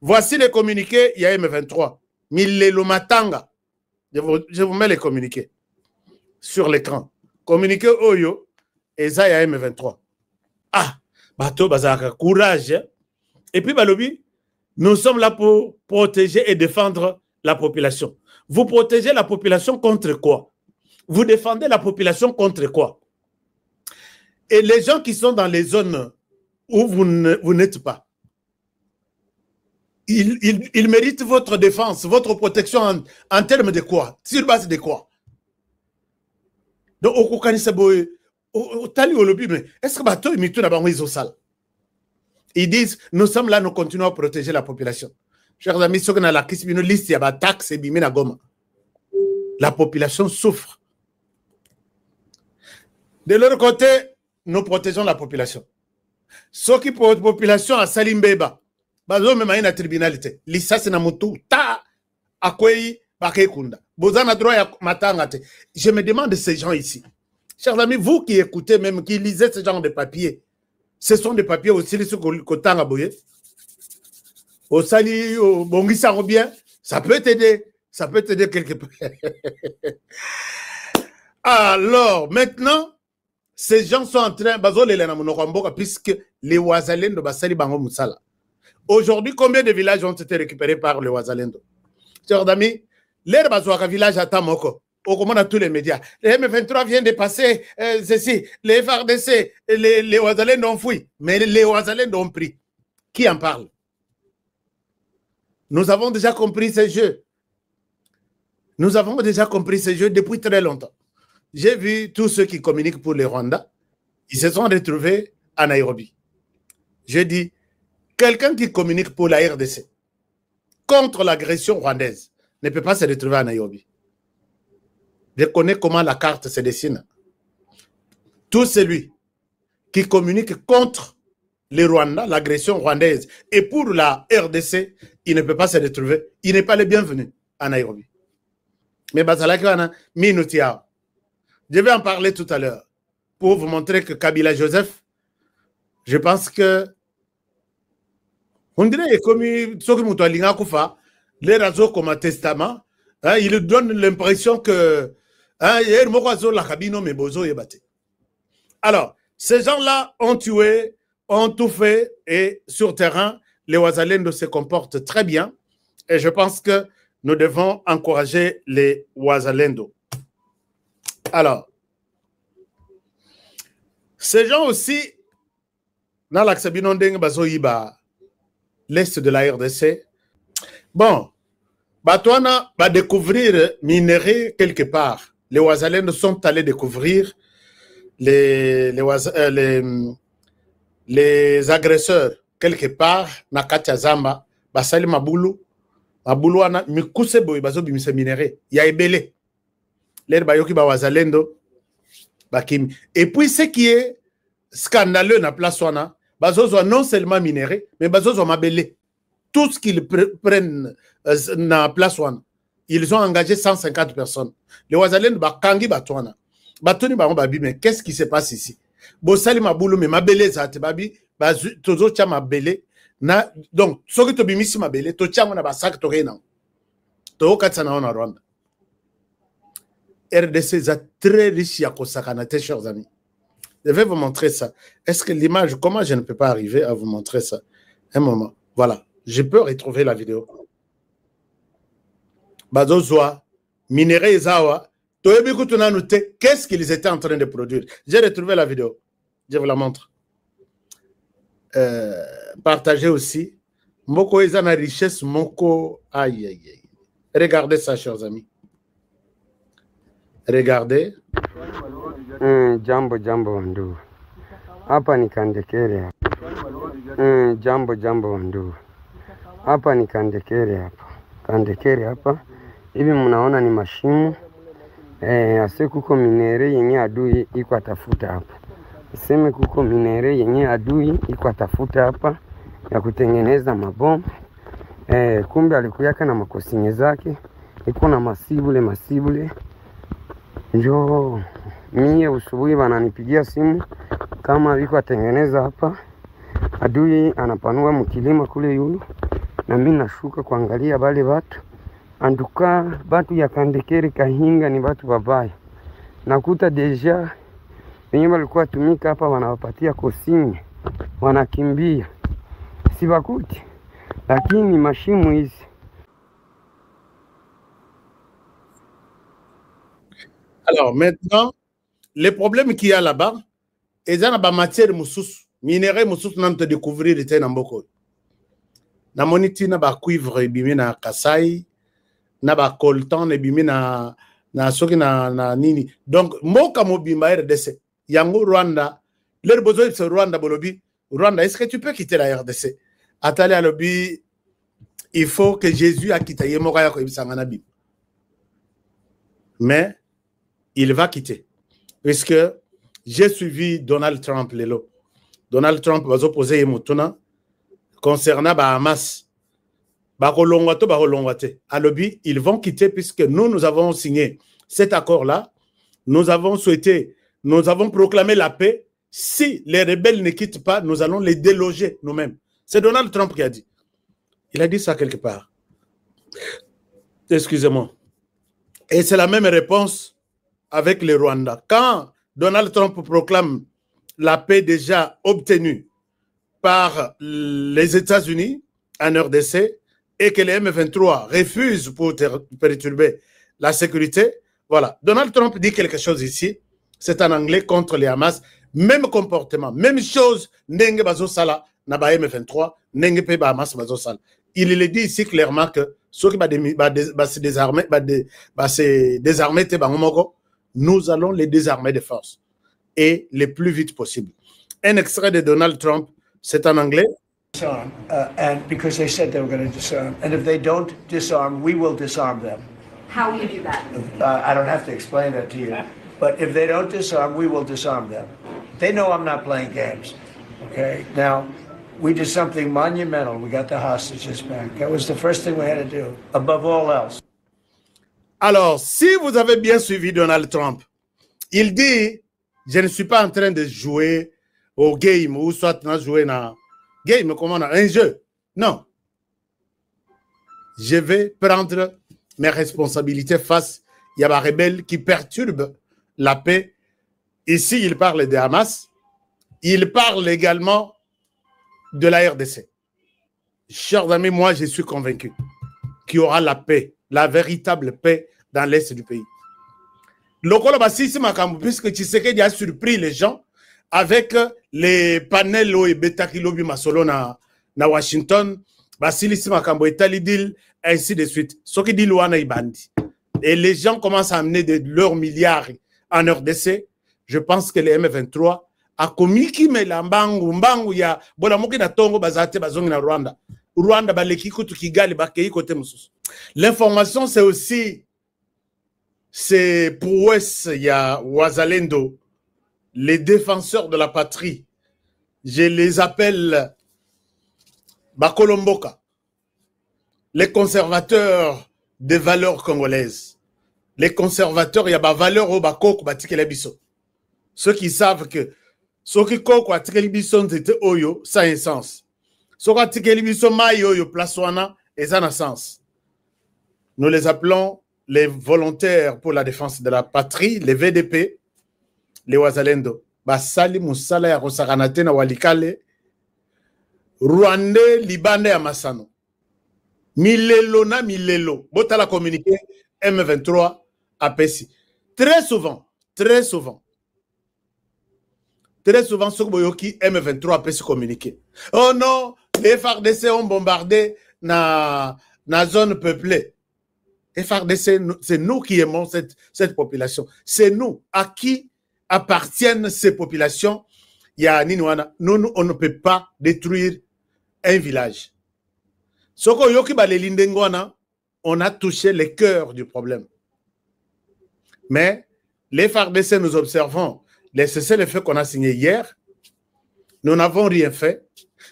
Voici les communiqués, il y a M23. Milelo Matanga. Je vous mets les communiqués sur l'écran. Communiqué Oyo, et ça, il y a M23. Ah, bateau, bazaka, courage. Et puis, Balobi, nous sommes là pour protéger et défendre la population. Vous protégez la population contre quoi? Vous défendez la population contre quoi? Et les gens qui sont dans les zones où vous n'êtes pas, ils méritent votre défense, votre protection en termes de quoi? Sur base de quoi? Donc, est-ce que bateau ils disent, nous sommes là, nous continuons à protéger la population. Chers amis, ceux qui ont la liste, il y a des taxes et bimé na goma. La population souffre. De l'autre côté, nous protégeons la population. Ceux qui pour la population à Salimbeba, bazo même à une tribunalité. L'issa c'est na mutu ta akwei bakekunda. Bozana droit ya matangate. Je me demande de ces gens ici. Chers amis, vous qui écoutez même, qui lisez ce genre de papiers, ce sont des papiers aussi sur Kotanga Boye. Au sali, au bongisa bien, ça peut t'aider. Ça peut t'aider quelque peu. Alors, maintenant, ces gens sont en train, puisque les Ouazalendo basali bango musala. Aujourd'hui, combien de villages ont été récupérés par les Ouazalendo? Chers amis, les Bazouaka village à Tamoko, au commande à tous les médias. Les M23 viennent de passer ceci, les FARDC, les Ouazalendo ont fui, mais les Ouazalendo ont pris. Qui en parle? Nous avons déjà compris ces jeux. Nous avons déjà compris ces jeux depuis très longtemps. J'ai vu tous ceux qui communiquent pour les Rwandais, ils se sont retrouvés à Nairobi. J'ai dit, quelqu'un qui communique pour la RDC contre l'agression rwandaise ne peut pas se retrouver à Nairobi. Je connais comment la carte se dessine. Tout celui qui communique contre les Rwandais, l'agression rwandaise, et pour la RDC, il ne peut pas se retrouver. Il n'est pas le bienvenu à Nairobi. Mais je vais en parler tout à l'heure pour vous montrer que Kabila Joseph, je pense que on dirait comme ceux qui les réseaux comme un testament, hein, il donne l'impression que alors, ces gens-là ont tué, ont tout fait, et sur terrain, les Ouazalendo se comportent très bien, et je pense que nous devons encourager les Ouazalendo. Alors, ces gens aussi, dans l'Axabinondeng Bazoïba, l'Est de la RDC, bon, Batouana va découvrir minerai quelque part. Les Ouazalendo sont allés découvrir les agresseurs quelque part, Nakatia Zamba, Basali Mabulu, Mabuluana, Mikuse Boy, Bazo Bimise minerai. Il y a Ebele. Les Bayoki Bawazalendo, Bakim. Et puis, ce qui est scandaleux dans la place, Bazo non seulement minéré, mais Bazo Mabele. Tout ce qu'ils prennent dans la place, ils ont engagé 150 personnes. Les Ouazalendo, Bakangi Batouana. Batoni Babi, mais qu'est-ce qui se passe ici? Bosali Maboulou, mais Mabele Zate Babi, Tozo Tia Mabele. Donc, ce qui est ici, Mabele, Totia Mona Basak Torena. Toho Katsana en Rwanda. RDC est très riche à Kosakanate, chers amis. Je vais vous montrer ça. Est-ce que l'image, comment je ne peux pas arriver à vous montrer ça? Un moment. Voilà. Je peux retrouver la vidéo. Bazozoa, Minerai Zawa, qu'est-ce qu'ils étaient en train de produire? J'ai retrouvé la vidéo. Je vous la montre. Partagez aussi. Moko Ezana richesse, Moko. Aïe, aïe, aïe. Regardez ça, chers amis. Regardez. Jambo ndugu. Hapa ni Kandekere hapa. Jambo ndugu. Hapa ni Kandekere hapa. Kandekere hapa. Hivi mnaona ni mashimo. Ase kuko minere yenye adui iko atafuta hapa. Iseme kuko minere yenye adui iko atafuta hapa ya kutengeneza mabomu. Kumbe alikuyaka na makosinye zake. Iko na masibule. Njoo mie usubuhi wananipigia simu kama viko atengeneza hapa. Adui anapanua mkilima kule yulu. na mimi nashuka kuangalia bale watu. Anduka batu ya Kandekere Kahinga ni batu babaya. Nakuta deja wenye walikuwa tumika hapa wanawapatia kosinye, wanakimbia. Sibakuti, lakini mashimu hizi. Alors maintenant, les problèmes qu'il y a là-bas, ils ont la matière moussous, minerai moussous n'a pas découvrir était dans beaucoup. Na moniti na ba cuivre ebimi na Kasai, na ba coltan ebimi na soki na nini. Donc moka mobimba RDC, yango Rwanda, leur besoin c'est Rwanda bolobi. Rwanda, est-ce que tu peux quitter la RDC? Atali à lobby, il faut que Jésus a quitté Yemoraya ko ibisanganabi. Mais il va quitter. Puisque j'ai suivi Donald Trump, Lelo. Donald Trump va opposer Yemotuna concernant Hamas. À lobby, ils vont quitter puisque nous avons signé cet accord-là. Nous avons souhaité, nous avons proclamé la paix. Si les rebelles ne quittent pas, nous allons les déloger nous-mêmes. C'est Donald Trump qui a dit. Il a dit ça quelque part. Excusez-moi. Et c'est la même réponse avec le Rwanda. Quand Donald Trump proclame la paix déjà obtenue par les États-Unis en RDC et que les M23 refusent pour perturber la sécurité, voilà. Donald Trump dit quelque chose ici. C'est en anglais contre les Hamas. Même comportement, même chose. Nenge bazo sala na ba M23, nenge pe ba Hamas bazo sala. Il le dit ici clairement que ceux qui se désarmer te bangomoko, nous allons les désarmer de force et le plus vite possible. Un extrait de Donald Trump, c'est en anglais. And because they said they were going to disarm, and if they don't disarm, we will disarm them. How will you do that? I don't have to explain that to you. But if they don't disarm, we will disarm them. They know I'm not playing games. Okay? Now, we did something monumental. We got the hostages back. That was the first thing we had to do, above all else. Alors, si vous avez bien suivi Donald Trump, il dit, je ne suis pas en train de jouer au game, ou soit de jouer dans game, comment on a un jeu. Non. Je vais prendre mes responsabilités face à des rebelles qui perturbent la paix. Ici, il parle de Hamas. Il parle également de la RDC. Chers amis, moi, je suis convaincu qu'il y aura la paix, la véritable paix dans l'Est du pays. Puisque Tshisekedi a surpris les gens avec les panels et bêta kilobi masolo na Washington, Basilisi Makambo et Talidil, ainsi de suite. Ce qui dit Luana Ibandi. Et les gens commencent à amener de leurs milliards en RDC. Je pense que les M23 a commis qui met la mbangu ya bolamoki na tongo bazate bazongi na Rwanda. Rwanda baleki kutu Kigali bakei kote mususu. L'information c'est aussi c'est pour Ouest ya Wazalendo, les défenseurs de la patrie. Je les appelle Bakolomboka, les conservateurs des valeurs congolaises. Les conservateurs, il y a des valeurs au Bakoko Batikele Biso. Ceux qui savent que ceux qui Koko Batikele Biso c'était Oyo, ça a un sens. Ceux qui Batikele Biso Maï Oyo, Plaswana, et ça a un sens. Nous les appelons les volontaires pour la défense de la patrie, les VDP, les Wazalendo. Basali Moussala ya Rosaranate na Walikale, Rwandais, Libanais à Massano. Milelo na Milelo. Botala communiqué M23 à Pessi. Très souvent, ce que M23 a Pessi communiqué. Oh non, les FARDC ont bombardé na zone peuplée. Les FARDC, c'est nous qui aimons cette population. C'est nous à qui appartiennent ces populations. Nous, on ne peut pas détruire un village. On a touché le cœur du problème. Mais les FARDC, nous observons les cessez-le-feu qu'on a signé hier. Nous n'avons rien fait.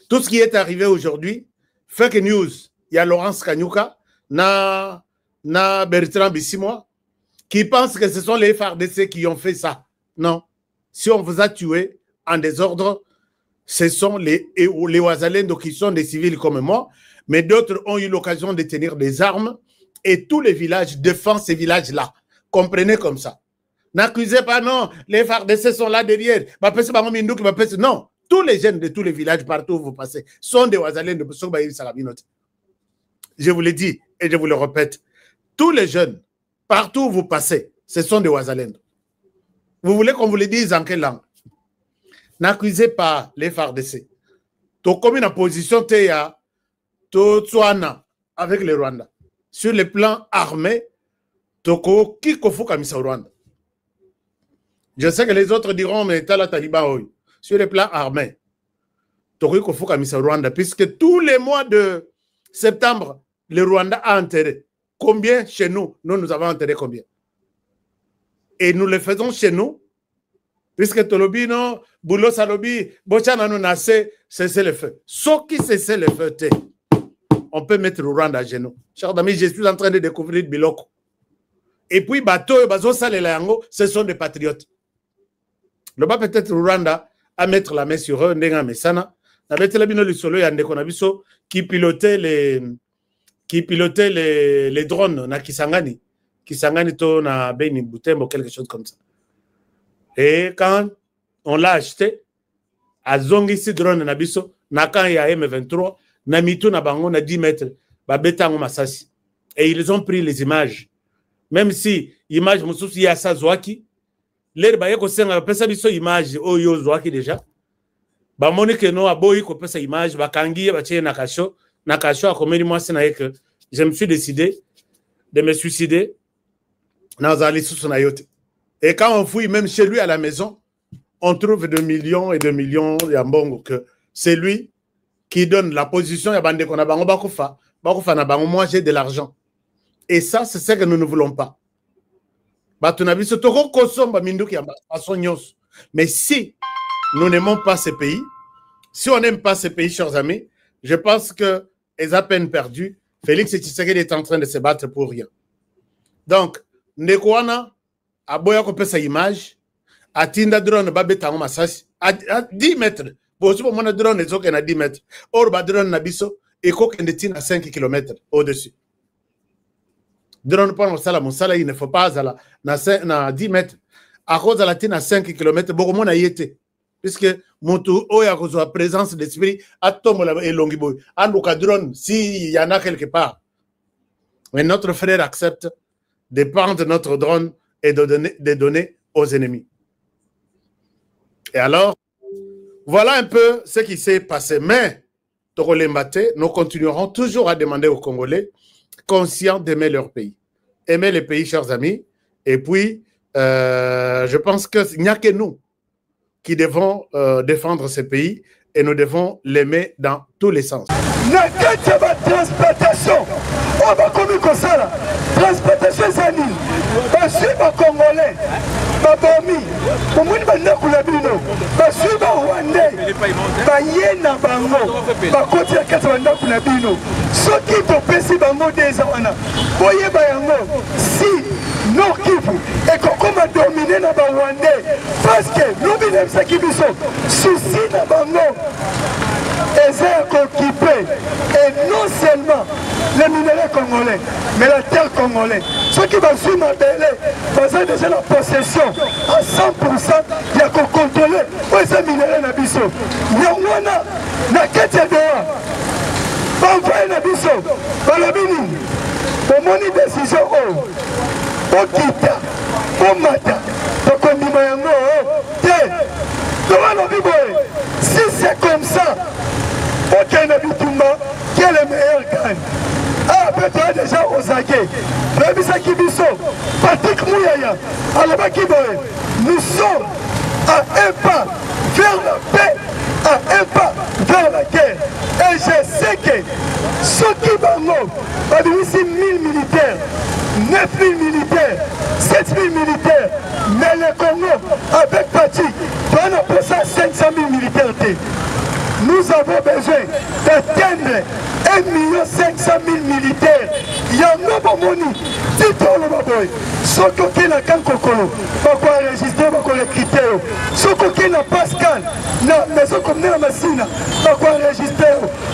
Tout ce qui est arrivé aujourd'hui, fake news. Il y a Laurence Kanyuka, na Bertrand Bissimois, qui pensent que ce sont les FARDC qui ont fait ça. Non. Si on vous a tué en désordre, ce sont les Wazalendo qui sont des civils comme moi, mais d'autres ont eu l'occasion de tenir des armes et tous les villages défendent ces villages-là. Comprenez comme ça. N'accusez pas, non, les FARDC sont là derrière. Non, tous les jeunes de tous les villages partout où vous passez sont des Wazalendo. Je vous l'ai dit et je vous le répète. Tous les jeunes, partout où vous passez, ce sont des Wazalendo. Vous voulez qu'on vous le dise en quelle langue? N'accusez pas les FARDC. Tu comme une position avec le Rwanda. Sur le plan armé, Toko qui kofu kamisa au Rwanda. Je sais que les autres diront, mais t'as la Taliban. Sur le plan armé, Toko kofu kamisa au Rwanda, puisque tous les mois de septembre, le Rwanda a enterré. Combien chez nous? Nous avons enterré combien? Et nous le faisons chez nous, puisque Tolobi, non, Boulo Salobi, Bochana nous nassé, cessez le feu. Ce qui cessez le feu, on peut mettre le Rwanda à genoux. Chers amis, je suis en train de découvrir Biloko. Et puis, bateau et bazo salelango, ce sont des patriotes. Le bas peut-être Rwanda à mettre la main sur eux, n'enga mesana. N'avait la bino le solo yande konabiso qui pilotait les drones na Kisangani. Kisangani to na Beni Butembo, quelque chose comme ça. Et quand on l'a acheté, à Zongisi drone nabiso, na quand il y a M23, na mitu na bango na 10 mètres, ba betango masasi. Et ils ont pris les images. Même si image mususu ya sa zwaki, l'air ba yeko senga pesa biso image oyo zwaki déjà. Ba monike no aboyi ko pesa image ba kangi ba tie na kasho akomeli moi na que je me suis décidé de me suicider dans ali susu na yote. Et quand on fouille même chez lui à la maison, on trouve de millions et de millions ya mbongo que c'est lui qui donne la position ya bande kona bango bakufa na bango, moi j'ai de l'argent. Et ça, c'est ce que nous ne voulons pas. Mais si nous n'aimons pas ces pays, si on n'aime pas ces pays, chers amis, je pense que c'est à peine perdu. Félix Tshisekedi est en train de se battre pour rien. Donc, Nekwana, à Boya Kopé sa image, à Tinda drone, Babetango Massas, à 10 mètres. Pour ce moment, drone est à 10 mètres. Or, drone Nabiso, et Kokendetine à 5 km au-dessus. Drone pas sala musala, il ne faut pas na 10 mètres. À cause de la tine à 5 km, beaucoup moins a été. Puisque mon tour, il y a une présence d'esprit, à Tomola et Longiboy. En tout cas, drone, s'il y en a quelque part. Mais notre frère accepte de prendre notre drone et de donner aux ennemis. Et alors, voilà un peu ce qui s'est passé. Mais, nous continuerons toujours à demander aux Congolais conscients d'aimer leur pays. Aimer les pays, chers amis. Et puis, je pense qu'il n'y a que nous qui devons défendre ce pays et nous devons l'aimer dans tous les sens. Transplantation, on va comme ça. Transplantation, c'est un île. Parce que les Congolais, Babomi, pour moi, les Nakulabino, parce que les Rwandais, les Yéna Bango, les côté de 80 Nakulabino, ceux qui ont pensé Bango des Awana, voyez Bayango, si Nord Kivu et qu'on a dominé dans les Rwandais, parce que nous venons de ce qui sont soucis dans Bango. Et occupé, et non seulement les minéraux congolais, mais la terre congolaise. Ceux qui vont suivre ma belle, ils ont déjà la possession à 100%, il y a qu'on contrôler ces minéraux na biso. Yangwana, na kete doa, banvaye na biso, balabini, pour mon décision, pour kita, pour mata, pour kondima yango, si c'est comme ça, ok, Nabitumba, quel est le meilleur gagne? Ah, peut-être déjà aux aguets. Patrick Mouyaya, nous sommes à un pas vers la paix, à un pas vers la guerre. Et je sais que ceux qui vont ici 1000 militaires, 9000 militaires, 7000 militaires, mais le Congo, avec Patrick, on a passé à 500 000 militaires. Nous avons besoin d'atteindre 1 500 000 militaires. Il y a un nombre de Tito le Baboy. Ceux qui ont été dans le Kankokolo, pour enregistrer les critères. soki okei na Pascal na maison commune ya Masina bakoenregistre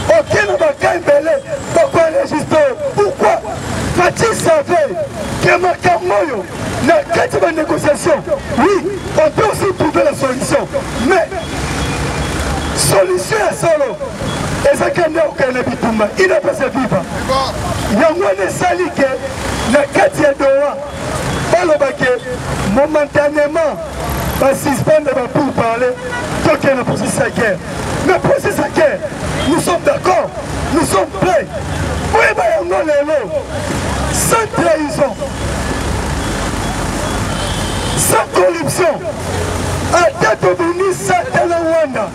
okei na baka ebele bakoenregistre. Pourquoi? Fatih savait que makambo oyo na kati ya banégociation, oui, on peut aussi trouver la solution, mais solution ya solo ezaka nde okende bitumba ina pesa viva yango wana esali ke na kati ya Doha balobake momentanément basuspendre bapourparler tokende processus ya guerre. Mais processus ya guerre, nous sommes d'accord, nous sommes prêts. Oyeba yango lelo, sans trahison, sans corruption, ata tobini satana Rwanda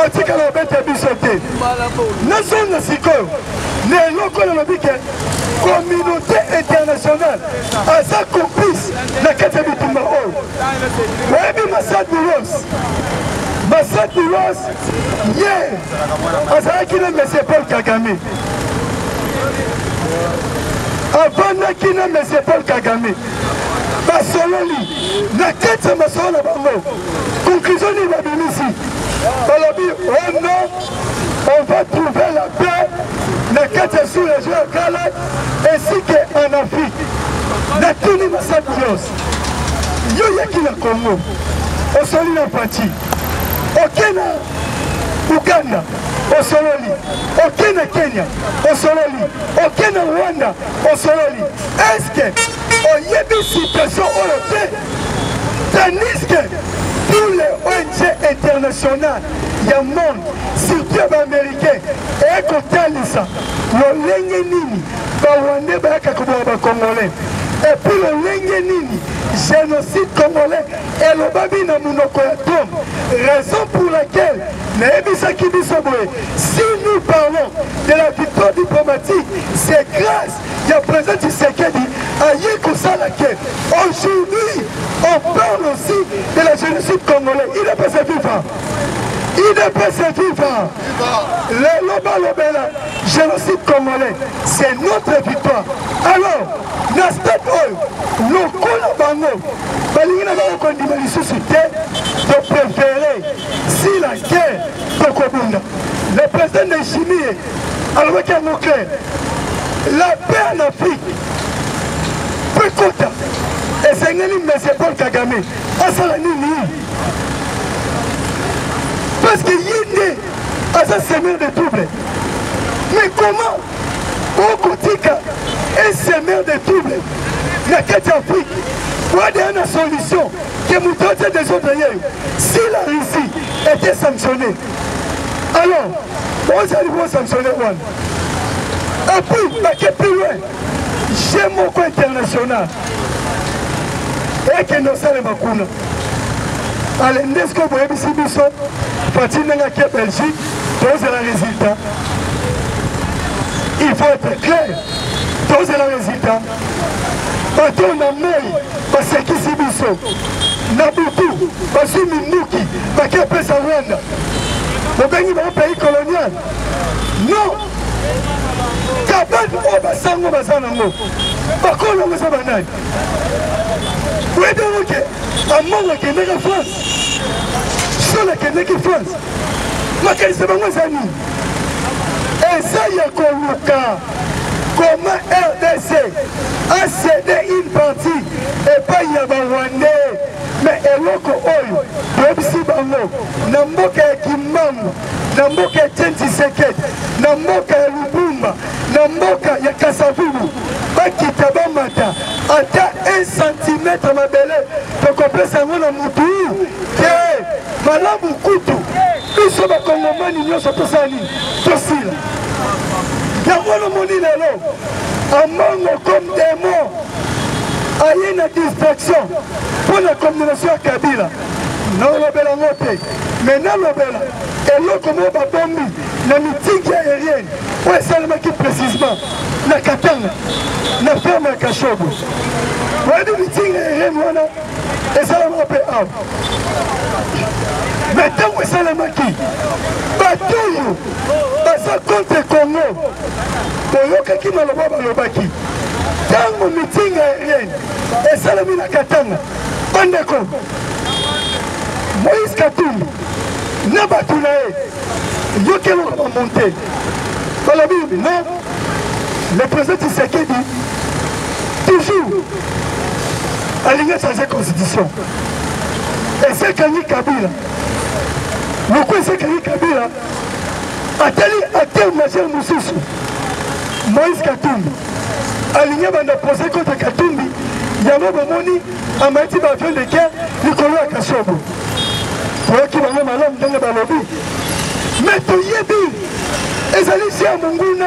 atikala obeta biso te nazonga sikoyo na eloko nalobi ke communauté internationale aza complice na kati ya bitumba oyo. Oyebi Massad Boulos ye azalaki na Monsieur Paul Kagame, avandaki na Monsieur Paul Kagame basololi na kati ya masolo na bango. Conclusion ni babimisi balobi oh non, on va trouver la paix na kati ya sous-région ya Kala ainsi qu'en Afrique. Natuni Massad Boulos yo yaki na Congo osoli na Pati, oke na Uganda osololi, oke na Kenya osololi, oke na Rwanda osololi. Est-ce que oyebi situation oyo te? Tandis que tous les ONG internationales ya monde, surtout américain, et kotalisa lolenge nini Rwandais bayaka kobola ba Congolais, et puis lolenge nini génocide congolais elobabi na munoko ya Trump. Raison pour laquelle si nous parlons de la victoire diplomatique, c'est grâce à président Tshisekedi à Yekosalake. Aujourd'hui, on parle aussi de la génocide congolais. Il n'est pas ce vivant. Il n'est pas ce vivant. Le Loba génocide congolais, c'est notre victoire. Alors, dans cette oeil, nous collaborons. De préférer si la guerre le président de Chimie alors qu'il y a mon cœur la paix en Afrique peut compter et c'est un M. Paul Kagame à Salanini parce qu'il y a né à sa semeur de troubles. Mais comment au quotidien un semeur de troubles la quête Afrique pour avoir une solution que nous donnons des autres ailleurs. Si la Russie était sanctionnée, alors on allait sanctionner one. Et puis, plus loin, j'ai mon coin international. Et que nous sommes Makuna. Allez, n'est-ce que vous avez ici, Fatina qui est Belgique, dose le résultat. Il faut être clair, dose le résultat. Bateau na moi, basekisi biso. Nabutu, basi Minduki, bakepe sa Rwanda. Mobengi ba pays colonial. Non. Kabad o basango basana ngo. Bakolo ngo banani. Wedo ke amonga ke nega France. Sola ke nega France. Makali se bango zani. Esa ya koluka. Comment RDC a cédé une partie et pas y a Rwandais, mais eloko oyo, Bobsi Bango, Namboka Kimbangu, Namboka Tshisekedi, Namboka Lubumba, Namboka ya Kasavubu, Bakita Bamata, ata 1 cm mabele, tokopesa ngo na mutu, ke malamu kutu, biso ba Kongomani nyonso tosali, tosila. Yango moni lelo amongo comme démon aye na distraction pour la combinaison à Kabila nalobela ngote mais nalobela eloko mo babombi na meeting aérienne o esalemaki précisément na Katanga na ferme ya Kashogo wadi meeting aérienne wana esalemaka mpe awa mais ntango esalemaki bato oyo baza contre Congo boyokaki maloba balobaki ntango meeting aérienne esalemi na Katanga bandeko Moïse Katumbi na bato na ye yoki eloko bamonte balobi non le président Tshisekedi toujours alingi changer constitution esekani Kabila loko esekani Kabila atali acteur majeur mosusu Moïse Katumbi alingi banda posé contre Katumbi yango bomoni amaiti baavion de guerre likolo ya Kashobo toyoki bango malamu ndenge balobi me toyebi ezali si ya monguna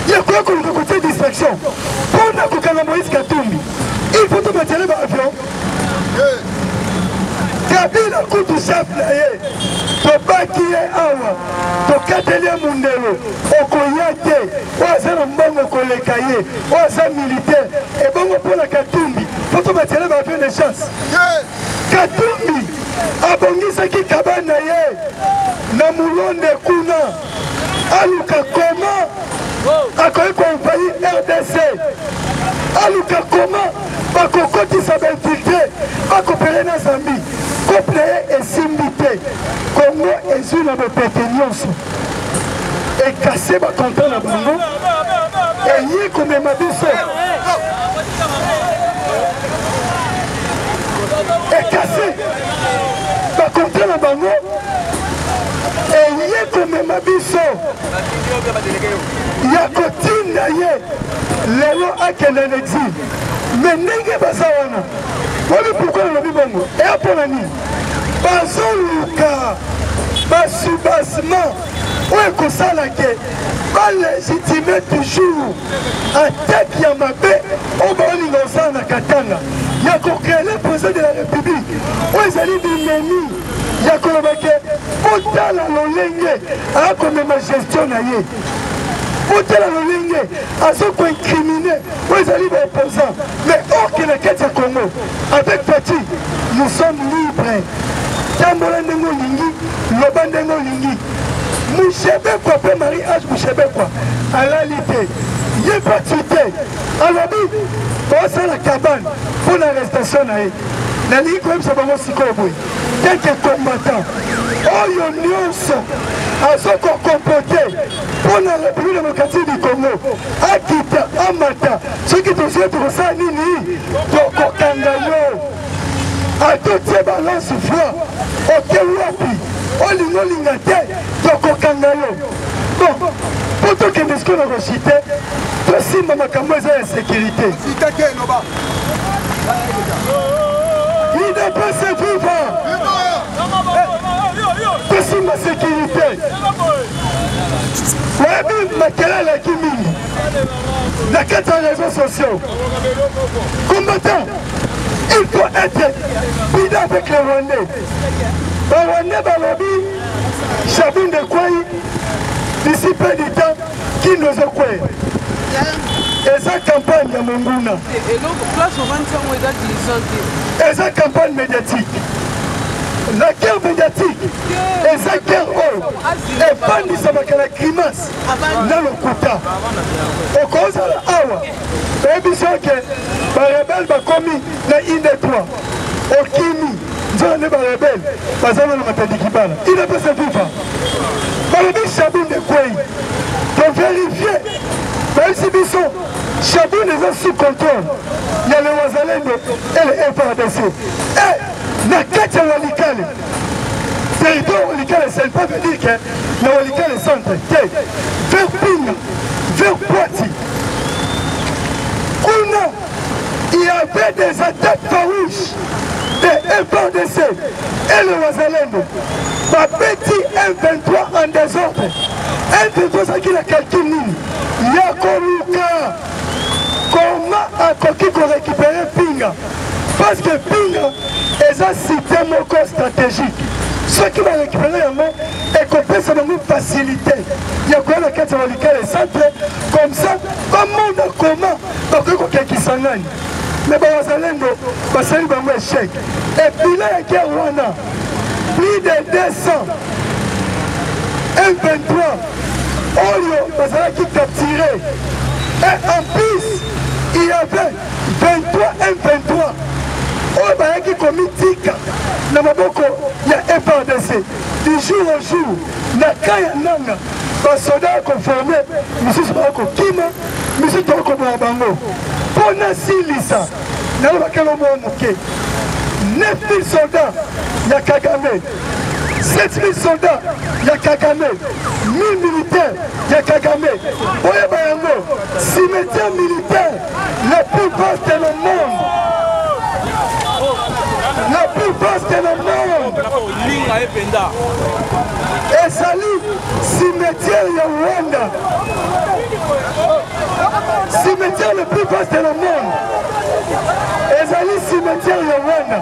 ya koya koluka kotia distraction mpona kokanga Moïse Katumbi il faut tobatiele baavion Kabila kutu chef na ye tobaki ye awa tokateli ye mundelo okoya te oyo aza na mbongo koleka ye oyo aza militaire ebongo mpona Katumbi po tobatiele baavion de chance Katumbi abongisaki kaba na ye na mulonde kuna aluka koma akoki koenvahi RDC aluka koma bakokotisa bainfiltre bakopere na Zambie couple ye esimbi te Kongo ezwi na bopete nyonso ekase bakontra na bango eyi komema biso ekase bakontra na bango eye komema biso ya kotinda ye lelo akende na exil me ndenge baza wana obi pourkoi nalobi bongo eya mpona nini bazoluka basubasement oyo ekosala ke balegitime toujours atake ya mabe oyo baolinga osala na Katanga ya kokrele président de la république oyo ezali binemi ya koloba ke otala lolenge akomema gestion na ye otala lolenge azokoincrimine oyo ezali baopposant mais orke na kati ya Congo avec Petit nous sommes libres tambola ndenge olingi loba ndenge olingi Mushebekwa mpe Marie H Mushebekwa alali te ye Pati te alobi baosala kabane mpo na arrestation na ye nalingi koyebisa bango sikoyo boye teke combattant oyo nyonso azokokompote mpo na République démocratique du Congo akita amata soki tosie tokosala nini tokokanga yo atotie balance froid oke wapi olingolinga te tokokanga yo bon mpo tokende siko na koshite tosimba makambo eza ya sécurité il ne peut se vivre tosimba sécurité oyebi makelele eleki mingi na kati ya réseaux sociaux combattant il faut être bidé avec les Rwandais. Les Rwandais balobi Chabin de Kouaï d'ici peu de temps qui nous a quoi. Et sa campagne à Monguna. Et sa campagne médiatique. La guerre médiatique et sa guerre et bandi sabaka la grimace dans le kouta. Au cause de l'awa. Et bien sûr que les rebelles va commis la INE3. Au Kimi, nous avons des rebelles. Parce que nous avons des kibala. Il ne peut se vivre. Balobi Chabin de Kouaï. Pour vérifier. Même si ils sont Chabin est sous contrôle. Il y a les Wazalendo et les FARDC. Et na kati ya Walikale territoire Walikale ça ne peut pas dire que la Walikale centre vers Pinga vers Poiti il y avait des attaques farouches de FARDC et le Wazalendo ma petit M23 en désordre M23 ça qui la calcule il y a Koluka comment a Koki qu'on récupérer Pinga parce que Pinga est un système stratégique. Ceux qui vont récupérer la main et qu'on peut se donner facilité. Il y a quoi la carte sur les centres comme ça, comme monde en commun, donc il y a qui s'en gagne. Mais bon, c'est un échec. Et puis là, il y a Rwanda, plus de 200 M23, Oyo, qui capturé. Et en plus, il y avait 23 M23. Oh, bah, il bazalaki komitika na maboko ya FARDC du jour au jour na kaya nanga basoda konforme misusu bakokima misusu tokoboma bango mpo nasilisa nalobakela mwa moke 9000 soldats ya Kagame 7000 soldats ya Kagame 1000 militaires ya Kagame oyeba yango cimetière militaire la plus vaste dans le monde. La plus vaste dans le monde. Et salut, cimetière de Rwanda. Cimetière le plus vaste dans le monde. Et salut, cimetière de Rwanda.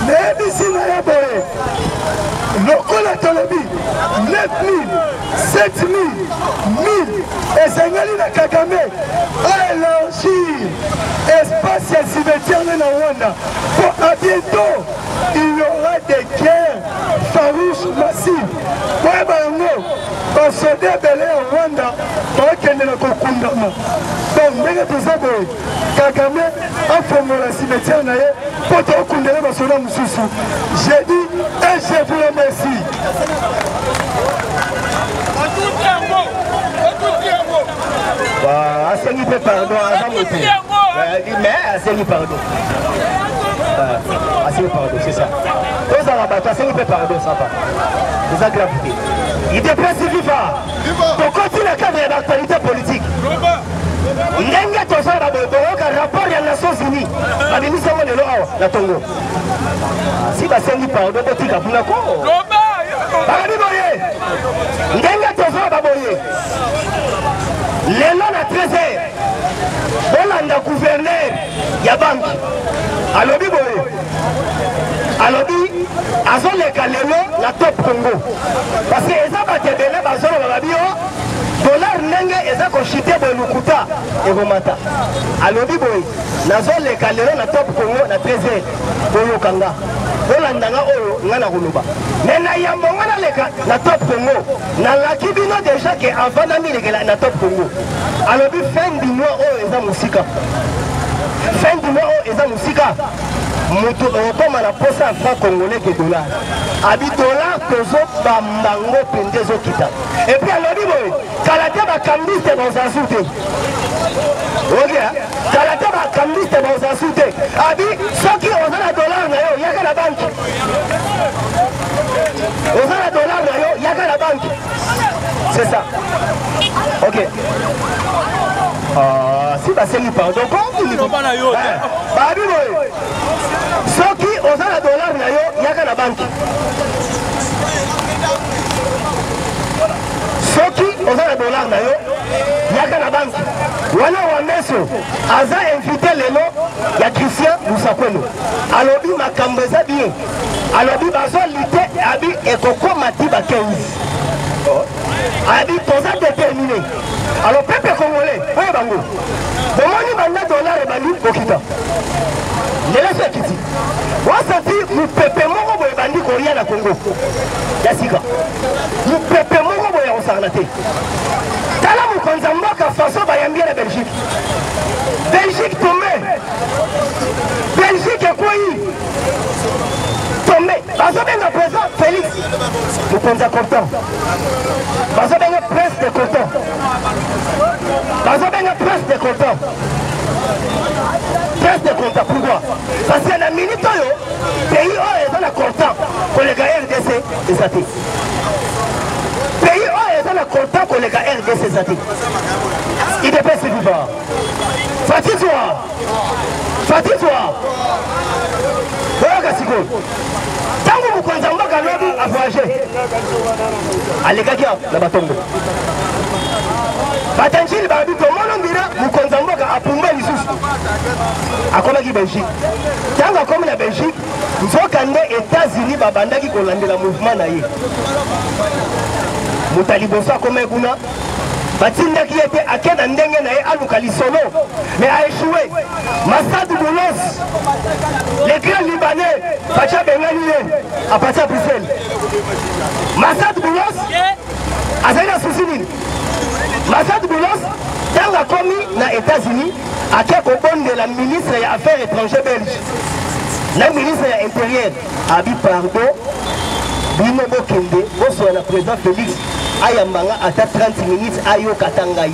Mais ici, il y a lokola tolobi 9000, 7000, 1000 et Sengali na Kagame a élargi espace et cimetière na Rwanda. Pour à bientôt, il y aura des guerres farouches massives. Ouais, bango, parce que des belés en Rwanda, pour qu'il ne le condamne. Donc, mais tout ça, Kagame a formé la cimetière na ye pour te condamner parce que nous sommes. J'ai dit et je vous remercie. Asseyez pardon à la moto. Mais asseyez pardon. Asseyez pardon, c'est ça. Tous à la bateau, asseyez pardon, ça va. C'est ça gravité. Il déplace Viva. Pour continuer le cadre d'actualité politique. Il y a un rapport des Nations Unies. La ministre de la Tongo. Si vous avez pardon, vous avez pardon. Les noms à 13h, on a gouverneur, il y a banque. Alors, ils ont les calélos, la top Congo. Parce que les gens qui ont été dollar nenge eza koshite boy lukuta egomata alobi boy nazo le kalero na top Congo na 13h boyo kanga olandanga oyo ngana kuluba nena yambo ngana leka na top Congo na lakibino déjà que avant na milekela na top Congo alobi fin du mois oyo eza musika fin du mois oyo eza musika moto okoma na posa franc congolais que dollar abi dollar tozo bambango pende zokita et puis alobi boy kalate bakambiste bozasute ok kalate bakambiste bozasute abi soki oza na dollar na yo yaka na banque oza na dollar na yo yaka na banque c'est ça ok si baseli pardon babi boy soki oza na dollar na yo yaka na banque soki oza na dollar na yo yaka na banque wana wameso aza invité lelo ya Christian Lusakwelo alobi makambo eza bien alobi bazolite abi ekokoma ti ba 15 abi toza déterminé alors peuple congolais oyo bango bomoni banda dollar ebandi kokita lelo so ekiti wasati mopepe moko boye ebandi kolia na Congo ya sika mopepe moko boye akosakana te tala mokonzi ya mboka faso bayambi na Belgique Belgique tombe Belgique ekweyi tombe bazobenga président Félix mokonzi ya Content bazobenga prince de Content bazobenga prince de Content prince de Content pourquoi parce que na minute oyo pays oyo eza na Content koleka RDC eza te pays oyo eza na Content koleka RDC eza te idps viva fatizwa oyoka sikoyo ntango mokonzi ya mboka lobi avoyage alekaki na batongo batanjili babi tomona mbira mokonzi ya mboka apumba lisusu akomaki Belgique ntango akomi na Belgique nzoka nde États-Unis babandaki kolandela mouvement na ye moto ya liboso akomaki kuna batindaki ye te ake na ndenge na ye aluka lisolo mais aéchoué Massad Boulos le grand libanais batia bengani ye apati ya Bruxelles Massad Boulos azali na susi nini Massad Boulos ntango akomi na États-Unis ake kobondela ministre ya affaires étrangères belge Le ministre de l'Intérieur a dit pardon. Bino Bokende, bonsoir le président Félix, Ayambanga à 30 minutes, Ayo Katangaï.